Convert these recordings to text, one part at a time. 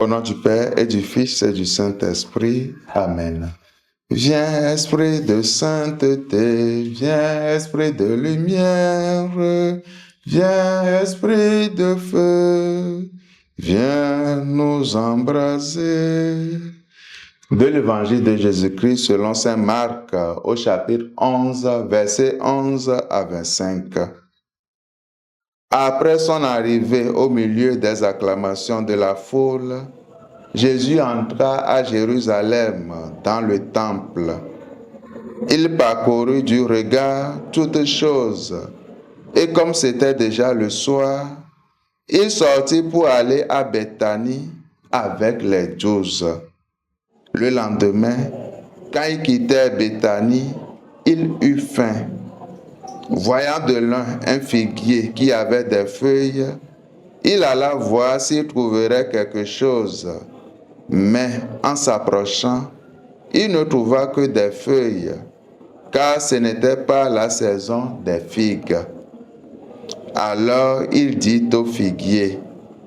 Au nom du Père et du Fils et du Saint-Esprit. Amen. Viens, Esprit de sainteté, viens, Esprit de lumière, viens, Esprit de feu, viens nous embraser. De l'Évangile de Jésus-Christ selon saint Marc au chapitre 11, versets 11 à 25. Après son arrivée au milieu des acclamations de la foule, Jésus entra à Jérusalem dans le temple. Il parcourut du regard toutes choses, et comme c'était déjà le soir, il sortit pour aller à Béthanie avec les 12. Le lendemain, quand il quittait Béthanie, il eut faim. Voyant de loin un figuier qui avait des feuilles, il alla voir s'il trouverait quelque chose. Mais en s'approchant, il ne trouva que des feuilles, car ce n'était pas la saison des figues. Alors il dit au figuier,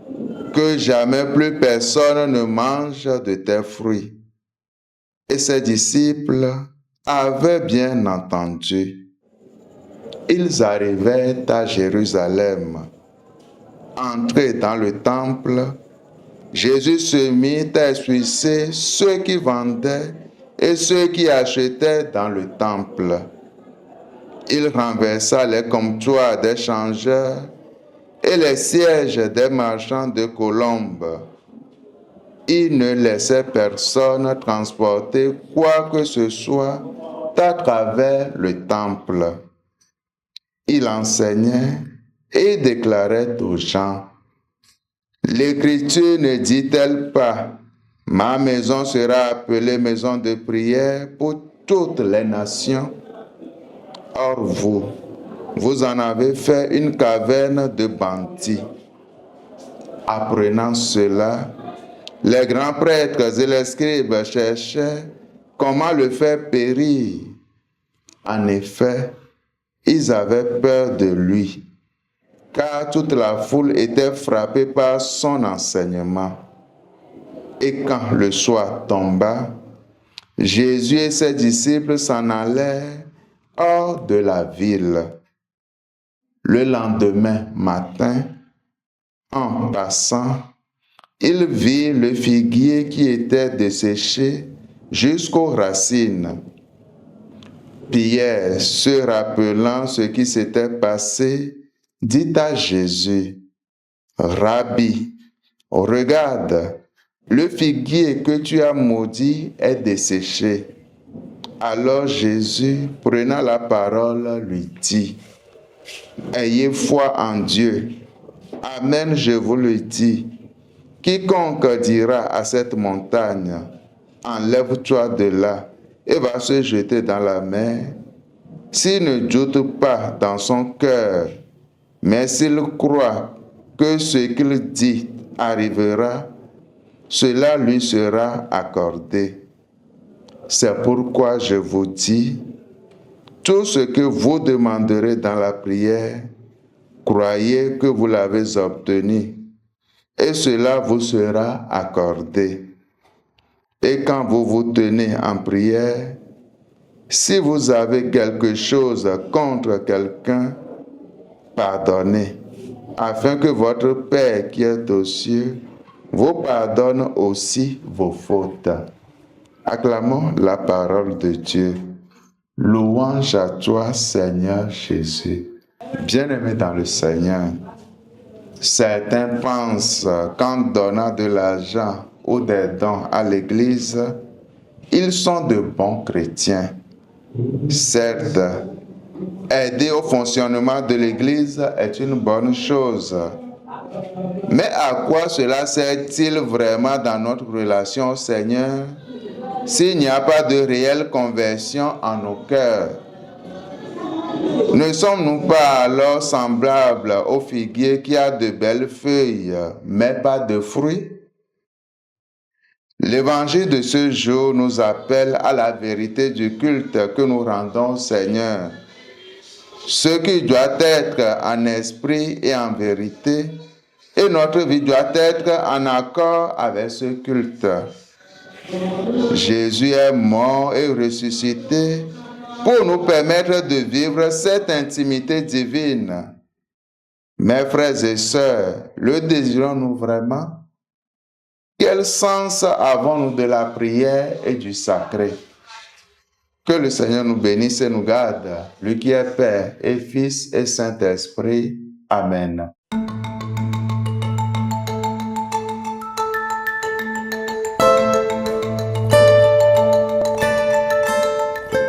« Que jamais plus personne ne mange de tes fruits. » Et ses disciples avaient bien entendu. Ils arrivaient à Jérusalem. Entrés dans le temple, Jésus se mit à expulser ceux qui vendaient et ceux qui achetaient dans le temple. Il renversa les comptoirs des changeurs et les sièges des marchands de colombes. Il ne laissait personne transporter quoi que ce soit à travers le temple. Il enseignait et déclarait aux gens, « L'Écriture ne dit-elle pas, « Ma maison sera appelée maison de prière pour toutes les nations » Or vous en avez fait une caverne de bandits. Apprenant cela, les grands prêtres et les scribes cherchaient comment le faire périr. En effet, ils avaient peur de lui, car toute la foule était frappée par son enseignement. Et quand le soir tomba, Jésus et ses disciples s'en allèrent hors de la ville. Le lendemain matin, en passant, il vit le figuier qui était desséché jusqu'aux racines. Pierre, se rappelant ce qui s'était passé, dit à Jésus, « Rabbi, regarde, le figuier que tu as maudit est desséché. » Alors Jésus, prenant la parole, lui dit, « Ayez foi en Dieu. Amen, je vous le dis. Quiconque dira à cette montagne, « Enlève-toi de là et va se jeter dans la mer », s'il ne doute pas dans son cœur, mais s'il croit que ce qu'il dit arrivera, cela lui sera accordé. C'est pourquoi je vous dis, tout ce que vous demanderez dans la prière, croyez que vous l'avez obtenu, et cela vous sera accordé. Et quand vous vous tenez en prière, si vous avez quelque chose contre quelqu'un, pardonnez, afin que votre Père qui est aux cieux vous pardonne aussi vos fautes. Acclamons la parole de Dieu. Louange à toi, Seigneur Jésus. Bien-aimés dans le Seigneur, certains pensent qu'en donnant de l'argent ou des dons à l'Église, ils sont de bons chrétiens. Certes, aider au fonctionnement de l'Église est une bonne chose. Mais à quoi cela sert-il vraiment dans notre relation au Seigneur s'il n'y a pas de réelle conversion en nos cœurs? Ne sommes-nous pas alors semblables au figuier qui a de belles feuilles, mais pas de fruits? L'évangile de ce jour nous appelle à la vérité du culte que nous rendons au Seigneur. Ce qui doit être en esprit et en vérité, Et notre vie doit être en accord avec ce culte. Jésus est mort et ressuscité pour nous permettre de vivre cette intimité divine. Mes frères et sœurs, le désirons-nous vraiment? Quel sens avons-nous de la prière et du sacré? Que le Seigneur nous bénisse et nous garde, lui qui est Père et Fils et Saint-Esprit. Amen.